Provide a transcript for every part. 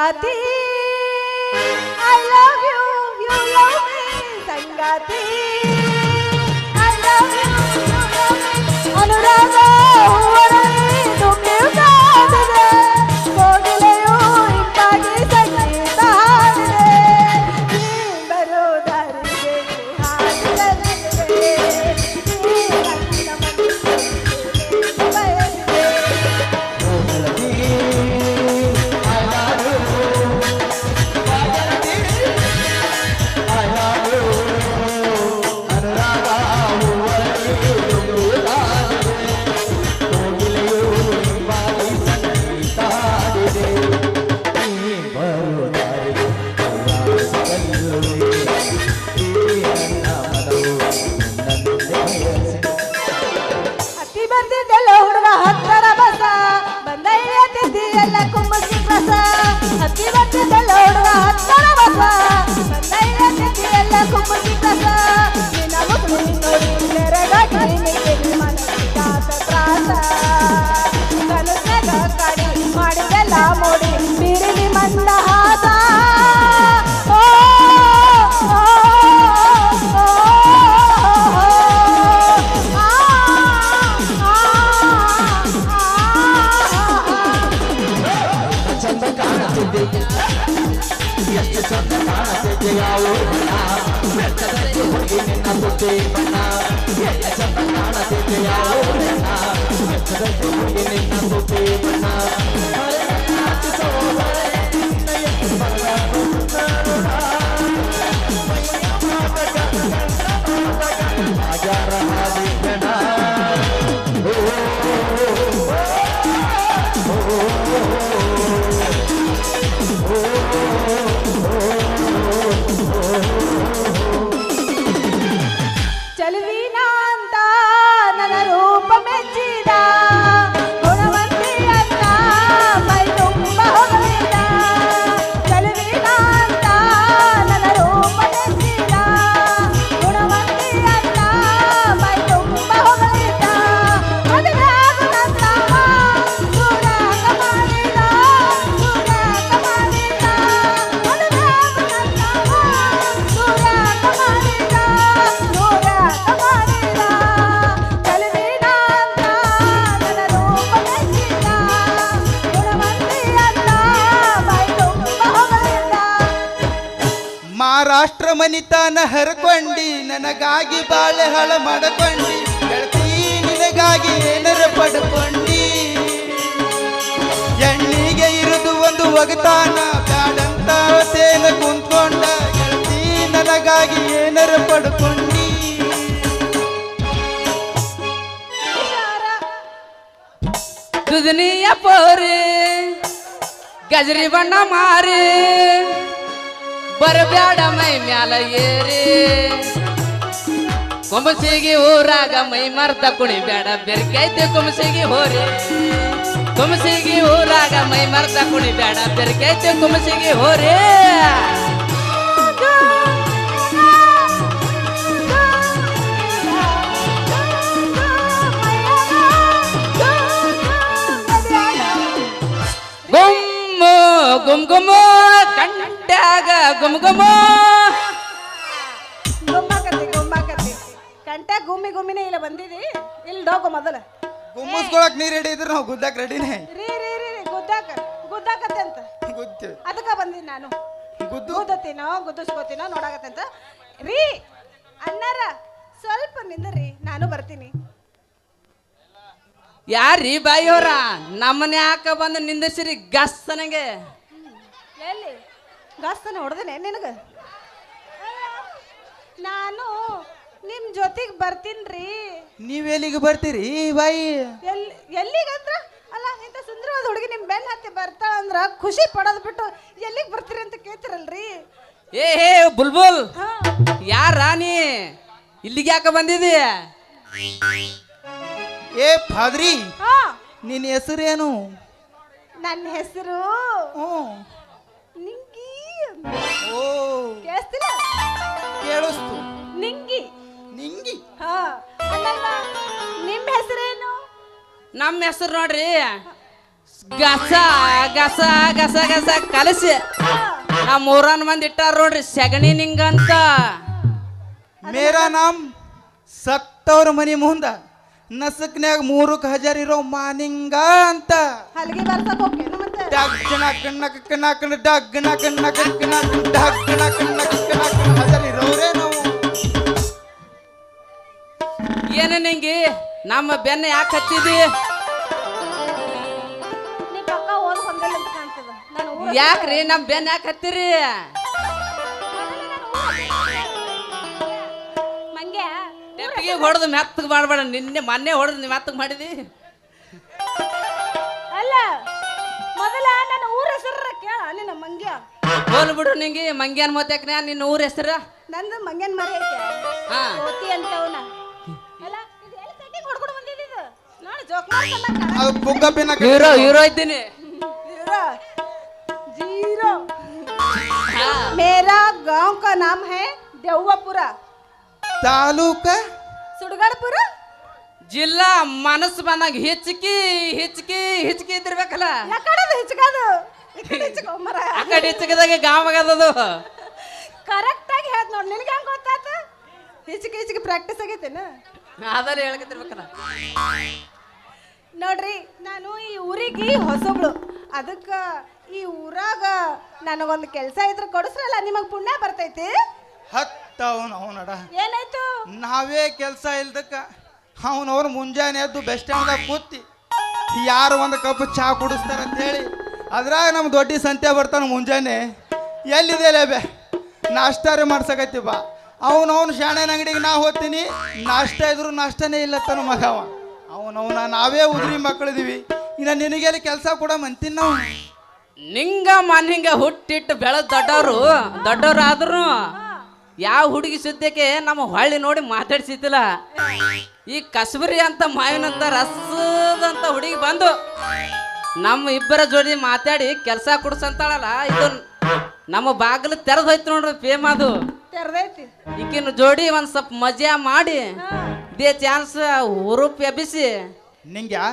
ಸಂಗಾತಿ I love you, you love me, ಸಂಗಾತಿ I love you, you love me. ಅನುರಾಗ ಹೂವರಳಿ ತುಂಬಿರುತ್ತಾಗಿದೆ, ಕೋಗಿಲೆಯು ಇಂಪಾಗಿ ಸಂಗೀತ ಹಾಡಿದೆ, ನೀ ಬರೋ ದಾರಿಗೆ ಹಾಡಿದೆ, ನೀ ನನ್ನ ಮನಸ್ಸಿಗೆ ಬಯಸಿದೆ. ಹತ್ತಿ ಬರ್ತಿದ್ದಲ್ಲ ಹುಡುಗ ಹತ್ತರ ಬಸ, ಬಂದ ಇಳಿಯತಿದ್ದಿ ಎಲ್ಲ ಕುಂಬಸಿ ರಸ. ಹತ್ತಿ ಬರ್ತಿದ್ದಲ್ಲ ಹುಡುಗ ಹತ್ತರ ಬಸ, ಬಂದ ಇಳಿಯತಿದ್ದಿ ಎಲ್ಲ ಕುಂಬಸಿ ರಸ. ನಿನ್ನ ಮುಖ ನೋಡಿ ನೆರೆಗಾಗಿ ನಿಂಗೆ ಮನಸ್ಸಿಗಾತ ತ್ರಾಸ. ಕನಸ್ನಾಗ ಕಾಡಿ ಮಾಡಿದೆಲ್ಲ ಮೋಡಿ ಬೀರಿಲಿ ಮಂದಹಾಸ. ಓ, ಓ, ಓ, ಚಂದ ಕಾಣುತ್ತಿದ್ದೆ, ಎಷ್ಟು ಚಂದ ಕಾಣುತ್ತಿದ್ದೆ ಯಾವ ಬೆಟ್ಟದಲ್ಲಿ ಹೋಗಿ ನಿನ್ನ ತುಟ್ಟಿ ಬಣ್ಣ. ಎಷ್ಟು ಚಂದ ಕಾಣುತ್ತಿದ್ದೆ ಯಾವ ಬೆಟ್ಟದಲ್ಲಿ ಹೋಗಿ ನಿನ್ನ ತುಟ್ಟಿ ಬಣ್ಣ. ಆಗಾರ ಹಾದಿ ಗಣ ಚಲುವಿನ ಅಂತ ನನ್ನ ರೂಪ ಮೆಚ್ಚಿದ, ಗುಣವಂತಿ ಅಂತ ಮೈ ತುಂಬ ಹೊಗಳಿದ. ಚಲುವಿನ ಅಂತ ನನ್ನ ರೂಪ ಮೆಚ್ಚಿದ, ಗುಣವಂತಿ ಅಂತ ಮೈ ತುಂಬ ಹೊಗಳಿದ. ಮದುವೆ ಆಗುತ್ತಂತವ ದೂರಾಗ ಮಾಡಿದ, ದೂರಾಗ ಮಾಡಿದ. ಮದುವೆ ಆಗುತ್ತಂತವ ದೂರಾಗ ಮಾಡಿದ, ದೂರಾಗ ಮಾಡಿದ. ಚಲುವಿನ ಅಂತ ನನ್ನ ರೂಪ ಮೆಚ್ಚಿದ, ಗುಣವಂತಿ ಅಂತ ಮೈ ತುಂಬ ಹೊಗಳಿದ. ಮಹಾರಾಷ್ಟ್ರ ಮನಿತಾನ ಹರ್ಕೊಂಡಿ, ನನಗಾಗಿ ಬಾಳೆ ಹಳ ಮಾಡಕೊಂಡಿ, ಗೆಳತಿ ನಿನಗಾಗಿ ಏನರ ಪಡ್ಕೊಂಡಿ. ಎಣ್ಣಿಗೆ ಇರುದು ಒಂದು ಒಗತಾನ, ಬ್ಯಾಡಂತ ತೇನ ಕುಂತ್ಕೊಂಡ, ಗೆಳತಿ ನನಗಾಗಿ ಏನರ ಪಡ್ಕೊಂಡಿ. ದುದನಿಯ ಪೋರಿ ಗಜರಿ ಬಣ್ಣ ಮಾರಿ, ಬರಬ್ಯಾಡ ಮೈ ಮ್ಯಾಲ ಏರಿ. ಕುಂಬಸಿಗಿ ಊರಾಗ ಮೈ ಮರ್ತ ಕುಣಿಬ್ಯಾಡ, ಬೆರ್ಕೈತೆ ಕುಂಬಸಿಗಿ ಹೋರಿ. ಕುಂಬಸಿಗಿ ಊರಾಗ ಮೈ ಮರ್ತ ಕುಣಿಬ್ಯಾಡ, ಬೆರ್ಕೈತೆ ಕುಂಬಸಿಗಿ ಹೋರಿ. ಗುಮ್ಮು ಗುಮ್ ಗುಮ್ಮು ಕಂಟ್ಯಾಗ ಗುಮ್ ಗುಮ್ಮು. ಗುಮ್ಮಕತ್ತಿ ಗುಮ್ಮಕತ್ತಿ ಕಂಟೆ ಗುಮ್ಮಿ ಗುಮ್ಮಿನೇ ಇಲ್ಲ ಬಂದಿದಿ. ಇಲ್ಲಿ ಡೋಗು ಮೊದಲು ಗುಮ್ಮಸ್ಕೊಳಕ್ ನೀರ್ ರೆಡಿ ಇದ್ರೆ ನಾವು ಗುದ್ದಕ್ ರೆಡಿನೇ. ರೀ ರೀ ರೀ ರೀ ಗುದ್ದಾಕತ್ತೆ ಅಂತ ಗುದ್ದೆ ಅದಕ್ಕ ಬಂದಿನಿ ನಾನು. ಗುದ್ದು ಗುದ್ದತ್ತೀನೋ ಗುದ್ದಿಸ್ಕೋತೀನೋ ನೋಡಾಕತ್ತೆ ಅಂತ. ರೀ ಅಣ್ಣಾರ ಸ್ವಲ್ಪ ನಿಂದ್ರಿ, ನಾನು ಬರ್ತೀನಿ. ಯಾರೀ ಬಾಯಿಯವರ ನಮ್ಮನೆ ಯಾಕ ಬಂದು ನಿಂದಿಸಿರಿ ಗಸ್ತನಗೆ? ಎಲ್ಲಿ ಗಾಸ್ತನ ಹೊಡೆದೇನೆ ನಿನಗ? ನಾನು ನಿಮ್ ಜೊತೆಗೆ ಬರ್ತೀನ್ರಿ. ನೀವೆಲ್ಲಿಗೆ ಬರ್ತೀರಿ ಬಾಯಿ? ಎಲ್ಲಿಗಂದ್ರ ಅಲ್ಲ, ಇಂಥ ಸುಂದರವಾದ ಹುಡುಗಿ ನಿಮ್ ಬೆನ್ ಹತ್ತಿ ಬರ್ತಾಳ ಅಂದ್ರ ಖುಷಿ ಪಡೋದ್ ಬಿಟ್ಟು ಎಲ್ಲಿಗೆ ಬರ್ತೀರಿ ಅಂತ ಕೇಳ್ತಿರಲ್ರಿ. ಏ ಹೇ ಬುಲ್ಬುಲ್, ಹಾ ಯಾರ ನೀ ಇಲ್ಲಿಗೆ ಯಾಕ ಬಂದಿದಿ? ಏ ಫಾದ್ರಿ, ಹಾ ನಿನ್ನ ಹೆಸರೇನು? ನನ್ನ ಹೆಸರು ನಿಂಗಿ. ಓ ಕೇಳಿಸ್ತಿಲ್ಲ? ಕೇಳಿಸ್ತು. ನಿಂಗಿ. ನಿಂಗಿ? ಹಾ ಅಲ್ಲಲ್ವಾ? ನಿಮ್ಮ ಹೆಸರೇನು? ನಮ್ಮ ಹೆಸರು ನೋಡ್ರಿ ಗಸ ಗಸ ಗಸ ಗಸ ಕಲಸಿ ಆ ಮೂರನ್ ಮಂದಿ ಇಟ್ಟಾರ ನೋಡ್ರಿ ಸಗಣಿ ನಿಂಗಂತ ಮೇರಾ ನಾಮ್ ಸತ್ತವ್ರ ಮನಿ ಮುಂದ ನಸಕ್ನ್ಯಾಗ 3000 ಇರೋ ಮಾನಿಂಗ ಅಂತ ಹಲ್ಗೆ ಬರ್ಸಕ್ ಹೋಗ್ತೇನೆ ಮತ್ತೆ ಡಗ್ಗನ ಕಣ್ಣಕ ಕಣ್ಣಕ ಡಗ್ಗನ ಕಣ್ಣಕ ಕಣ್ಣಕ ಡಗ್ಗನ ಕಣ್ಣಕ ಕಣ್ಣಕ 1000 ಇರೋರೇ ನಾವು. ಏನ ನಿಂಗಿ ನಮ್ಮ ಬೆನ್ನ ಯಾಕೆ ಹಚ್ಚಿದಿ ನೀ ಪಕ್ಕ ಓದ್ ಹೊಂದಲ್ಲ ಅಂತ ಕಾಣ್ತದ ನಾನು ಊರ ಯಾಕ್ರಿ ನಮ್ಮ ಬೆನ್ನ ಯಾಕೆ ಹತ್ತಿರಿ ಮಂಗ್ಯ ಟೆಪ್ಪಿಗೆ ಹೊಡೆದು ಮೆತ್ತಗೆ ಮಾಡಬೇಡ ನಿನ್ನೆ ಮೊನ್ನೆ ಹೊಡೆದು ಮೆತ್ತಗೆ ಮಾಡಿದಿ ಅಲ್ಲ ಮೊದಲ ನನ್ನ ಊರ ಹೆಸರ ಕೇಳ ನಿನ್ನ ಮಂಗ್ಯ ಹೋಲ್ ಬಿಡು ನಿಂಗೆ ಮಂಗ್ಯಾನ್ ಮತ್ತಾಕ್ನ ನಿನ್ನ ಊರ ಹೆಸರು ನಂದು ಮಂಗ್ಯನ್ ಮರಿ ಐತೆ ಹಾ. ಓತಿ ಅಂತವನ ಅಲ್ಲ ಇದು ಎಲ್ಲಿ ಸೆಟ್ಟಿಂಗ್ ಹೊಡ್ಕೊಂಡು ಬಂದಿದ್ದು ನೋಡಿ ಜೋಕ್ ಮಾಡ್ಕೊಂಡ ಅದು ಬುಗ್ಗ ಪಿನ್ನ ಹೀರೋ ಹೀರೋ ಇದ್ದೀನಿ जीरो ಹಾ. मेरा गांव का नाम है देवपुरा ತಾಲೂಕ सुड़गढ़पुरा ಜಿಲ್ಲಾ ಮನಸ್ಸು ಬಂದಾಗ ಹಿಚ್ಕಿ ಹಿಚ್ಕಿ ಹಿಚ್ಕಿ ಇದ್ದಿರ್ಬೇಕಲ್ಲ ಯಾಕಡದು ಹಿಚ್ಕಾದು ಹಿಚ್ಕೋ ಮರ ಆ ಕಡೆ ಹಿಚ್ಕದಾಗ ಗಾಮಗದದು ಕರೆಕ್ಟ್ ಆಗಿ ಹೇಳ್ತ ನೋಡಿ ನಿನಗೆ ಹೆಂಗ್ ಗೊತ್ತಾತ ಹಿಚ್ಕಿ ಹಿಚ್ಕಿ ಪ್ರಾಕ್ಟೀಸ್ ಆಗೈತೇನ ಅದನ್ನ ಹೇಳ್ಕತಿರ್ಬೇಕಲ್ಲ ನೋಡ್ರಿ ನಾನು ಈ ಊರಿಗೆ ಹೊಸಬ್ಳು ಅದಕ್ಕೆ ಈ ಊರಾಗ ನನಗೊಂದು ಕೆಲಸ ಇದ್ರೆ ಕೊಡಿಸ್ರಲ್ಲ ನಿಮಗೆ ಪುಣ್ಯ ಬರ್ತೈತಿ ಅವನಡ ಏನಾಯ್ತು ನಾವೇ ಕೆಲಸ ಇಲ್ದಕ್ಕ ಅವನವ್ರು ಮುಂಜಾನೆ ಎದ್ದು ಬಸ್ ಸ್ಟ್ಯಾಂಡ್ದಾಗ ಕೂತಿ ಯಾರು ಒಂದು ಕಪ್ ಚಹಾ ಕುಡಿಸ್ತಾರ ಅಂತೇಳಿ ಅದ್ರಾಗ ನಮ್ಮ ದೊಡ್ಡ ಸಂತೆ ಬರ್ತಾನೆ ಮುಂಜಾನೆ ಎಲ್ಲಿದೆ ಲೇಬೆ ನಾಷ್ಟಾರೇ ಮಾಡ್ಸಕತ್ತಿ ಬಾ ಅವನವನು ಶಾಣೆನ ಅಂಗಡಿಗೆ ನಾ ಹೋಗ್ತೀನಿ ನಾಷ್ಟ ಇದ್ರು ನಾಷ್ಟನೇ ಇಲ್ಲ ತನ್ನ ಮಗವ ಅವನವನ ನಾವೇ ಉದ್ರಿ ಮಕ್ಕಳಿದೀವಿ ಇನ್ನು ನಿನಗೆಲ್ಲಿ ಕೆಲಸ ಕೂಡ ಮಂತೀನಿ ನಾವು ನಿಂಗ ಮನ್ನಿಂಗ ಹುಟ್ಟಿಟ್ಟು ಬೆಳೆದ ದೊಡ್ಡವ್ರು ಆದ್ರು ಯಾವ ಹುಡುಗಿ ಸುದ್ದಿಗೆ ನಮ್ಮ ಹೊಳ್ಳಿ ನೋಡಿ ಮಾತಾಡ್ಸಿದ್ದಿಲ್ಲ ಈ ಕಸಬರಿ ಅಂತ ಮಾವಿನಂತ ರಸದಂತ ಹುಡುಗಿ ಬಂದು ನಮ್ಮ ಇಬ್ಬರ ಜೋಡಿ ಮಾತಾಡಿ ಕೆಲಸ ಕೊಡ್ಸಂತಾಳಲ್ಲ ಇದು ನಮ್ಮ ಬಾಗಿಲು ತೆರೆದು ಹೋಯ್ತು ನೋಡ್ರಿ ಫೇಮ್ ಅದು ತೆರ್ದೈತಿ ಈಗಿನ ಜೋಡಿ ಒಂದ್ ಸ್ವಲ್ಪ ಮಜಾ ಮಾಡಿ ಇದೇ ಚಾನ್ಸ್ ಹುರುಪ್ ಎಬ್ಬಿಸಿ ನಿಂಗ್ಯಾ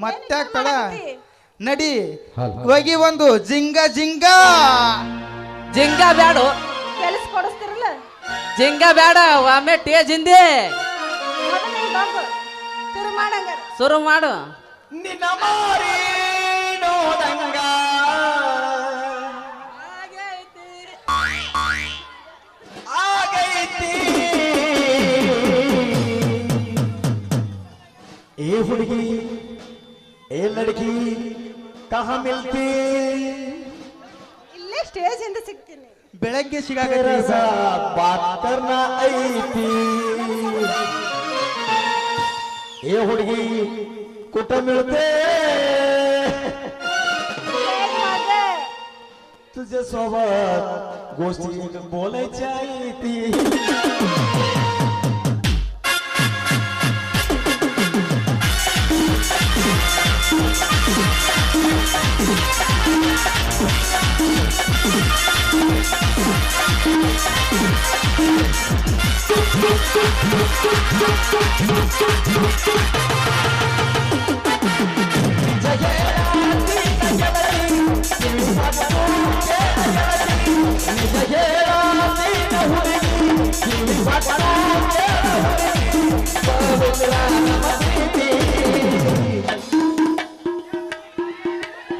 ಮತ್ತೆ ತಡ ನಡಿ ಹೋಗಿ ಒಂದು ಜಿಂಗ ಜಿಂಗ ಜಿಂಗ ಬ್ಯಾಡು ಕೆಲಸ ಕೊಡಿಸ್ತಿರಲ್ಲ ಜಿಂಗ ಬೇಡ ಒಮ್ಮೆ ಟೇಜ್ ಹಿಂದೆ ಮೊದಲೇ ಬಾಬು ತಿರು ಮಾಡಂಗಾರ ಶುರು ಮಾಡು ನಿನ್ನ ಮಾರಿ ನೋದಂಗ ಆಗೈತಿ ए हुड़गी ए लड़की कहाँ मिलती ಇಲ್ಲೇ ಸ್ಟೇಜ್ ಹಿಂದೆ ಸಿಗ್ತೀನಿ ಬೆಳಗ್ಗೆ तेरा ಸಿಗಾಕ सा बात करना ऐती ए हुड़गी कुठ मिलते तुझे सोबत गोष्टी बोलायची आहे ती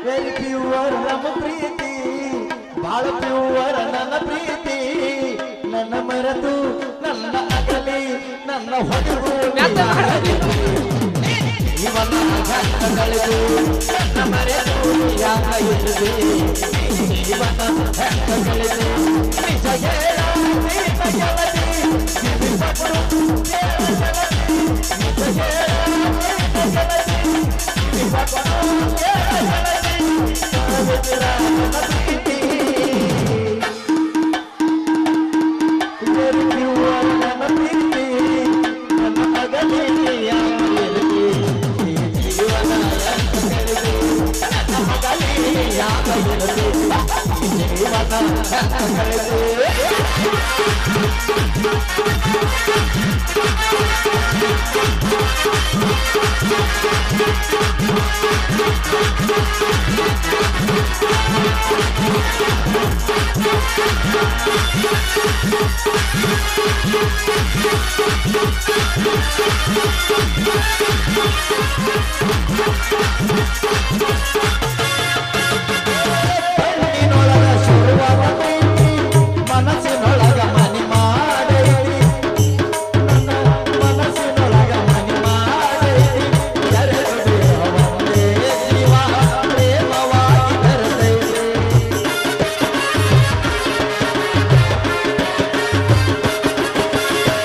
ವೆರಿ ಪ್ಯೂರ್ ನಮ್ಮ ಪ್ರೀತಿ ಬಾಳ ಪ್ಯೂರ್ ನನ್ನ ಪ್ರೀತಿ ನನ್ನ ಮರೆತು ನನ್ನ ಅಗಲಿ ನನ್ನ ಹೊಡೆದು ಇವನ ಕಳೆದು ನನ್ನ ಮರೆತು ಯಾಕ ಇರುವೆ ಇವನ ಕಳೆದು ನಿಜ ಹೇಳ ನಿಜ ಗೆಳತಿ ಕಿವಿಪಟ್ಟು ಗೆಳತಿ ನಿಜ ಹೇಳ ನಿಜ ಗೆಳತಿ ಕಿವಿಪಟ್ಟು ಗೆಳತಿ ಸಾವಿರ ನನ್ನ ಪ್ರೀತಿ ವೆರಿ ಪ್ಯೂರ್ ನನ್ನ ಪ್ರೀತಿ ನನ್ನ ಅಗಲಿ Thank you. ಕಣ್ಣಿನೊಳಗ ಶುರುವಾದ ಪ್ರೀತಿ ಮನಸ್ಸಿನೊಳಗ ಮನಿ ಮಾಡೈತಿ ನನ್ನ ಮನಸ್ಸಿನೊಳಗ ಮನಿ ಮಾಡೈತಿ ಎರಡು ದೇಹ ಒಂದೇ ಜೀವ ಪ್ರೇಮವಾಗಿ ಬೆರೆತೈತಿ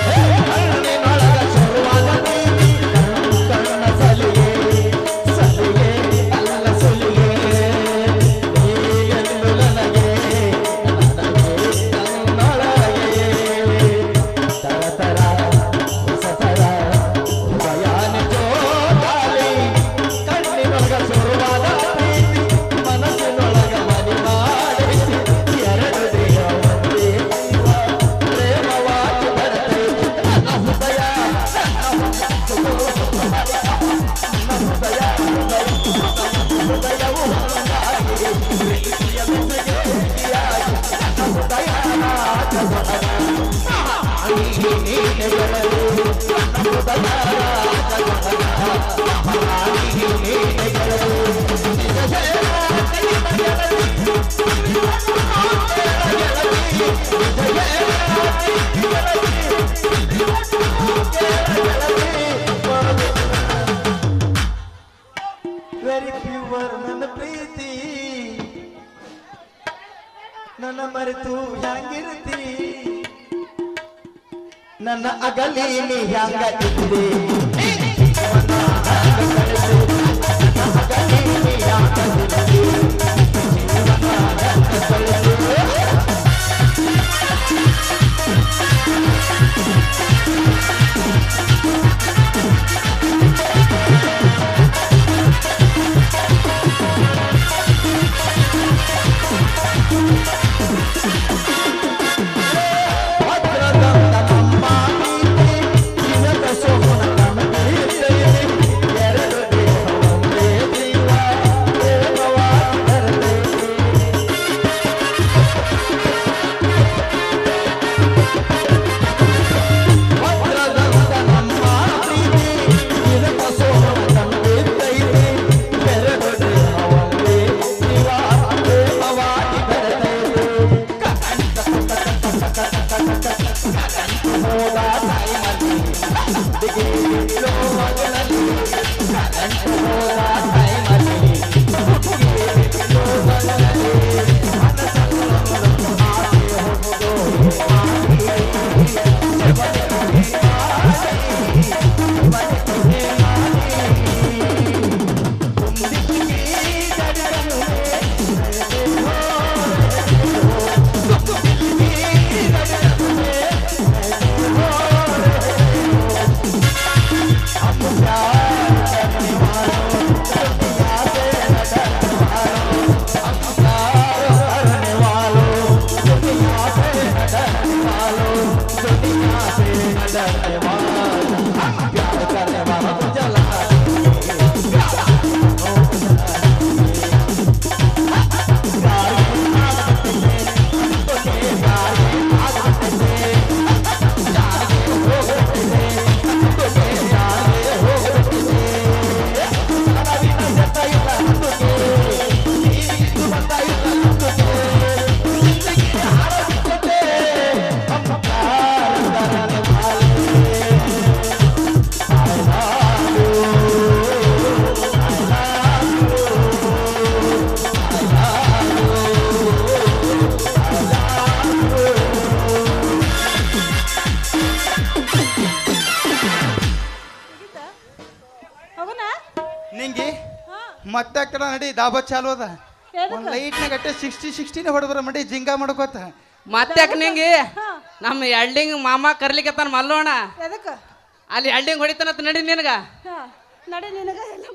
ಕಣ್ಣಿನೊಳಗ ಶುರುವಾದ ಪ್ರೀತಿ ಕಣ್ಣ ಸಲಿಗೆ ಸಲಿಗೆ ಅಲ್ಲ ಸುಲಿಗೆ ನೀಗೆಂದು ನನಗೆ ನನ್ನೊಳಗೆ ತರತರ ಹೊಸತರ ಭಯಾನ ಜೋಗಾಲಿ ಕಣ್ಣಿನೊಳಗ ಶುರುವಾದ ಪ್ರೀತಿ ಮನಸ್ಸಿನೊಳಗ ಮನಿ ಮಾಡೈತಿ ಎರಡು ದೇಹ ಒಂದೇ ಜೀವ ಪ್ರೇಮವಾಗಿ ಬರ್ತೈತಿ ನನ್ನ ಹೃದಯ ಹೃದಯವು ಒಂದಾಗಿ ಪ್ರೀತಿಯ ಬೆಸುಗೆ ಬಿಗಿಯಾಗಿ ನನ್ನ ಹೃದಯ ವೆರಿ ಪ್ಯೂರ್ ನನ್ನ ಪ್ರೀತಿ ನನ್ನ ಮರೆತು ಹ್ಯಾಂಗಿರ್ತಿ ನನ್ನ ಅಗಲಿ ನೀ ಹ್ಯಾಂಗ ಇದ್ದಿ ನನ್ನ ಅಗಲಿ ನೀ ಹ್ಯಾಂಗ ಇದ್ದಿ ಜೀವನ ಹ್ಯಾಂಗ ಕಳೆದು ಭದ್ರದಂತ ನಮ್ಮ ಪ್ರೀತಿ ದಿನದ ಸೋಮನ ಕನಕರಿತೈತಿ ಎರಡು ದೇಹ ಒಂದೇ ಜೀವ ಪ್ರೇಮವಾಗಿ ಬೆರೆತೈತಿ ಭದ್ರದಂತ ನಮ್ಮ ಪ್ರೀತಿ ದಿನದ ಸೋಮನ ಕನಕರಿತೈತಿ ಎರಡು ದೇಹ ಒಂದೇ ಜೀವ ಪ್ರೇಮವಾಗಿ ಬೆರೆತೈತಿ ಹೋದ ಟೈಮಲ್ಲಿ ಬಿಗಿಲೋ ಮಗಳಲ್ಲಿ ಕರೆಂಟ್ ಹೋದ ಟೈಮಲ್ಲಿ ಬಿಗಿಲೋ ಮಗಳಲ್ಲಿ ಮನಸ್ಸನ್ನು ಆಸೆ ನಿಂಗೆ ಮತ್ತೆ ಕಡೆ ನಡಿ ದಾಬಾ ಚಾಲು ಅದ ಎದಕ್ಕ? ಒಂದು ಲೈಟ್ನಾಗ ಅಟ್ಟೆ 60-60 ಹೊಡೆದ್ರ ಮಡಿ ಜಿಂಗ ಮಾಡ್ಕೋತ ಮತ್ತೆ ನಿಂಗೆ ನಮ್ಮ ಎಲ್ಡಿಂಗ್ ಮಾಮ ಕರ್ಲಿಕ್ಕೆ ಮಲ್ಲೋಣ ಎದಕ್ಕ ಅಲ್ಲಿ ಎಲ್ಡಿಂಗ್ ಹೊಡಿತಾನತ್ ನಡಿ ನಿನಗ ನಡೆ ನಿನಗ ಎಲ್ಲ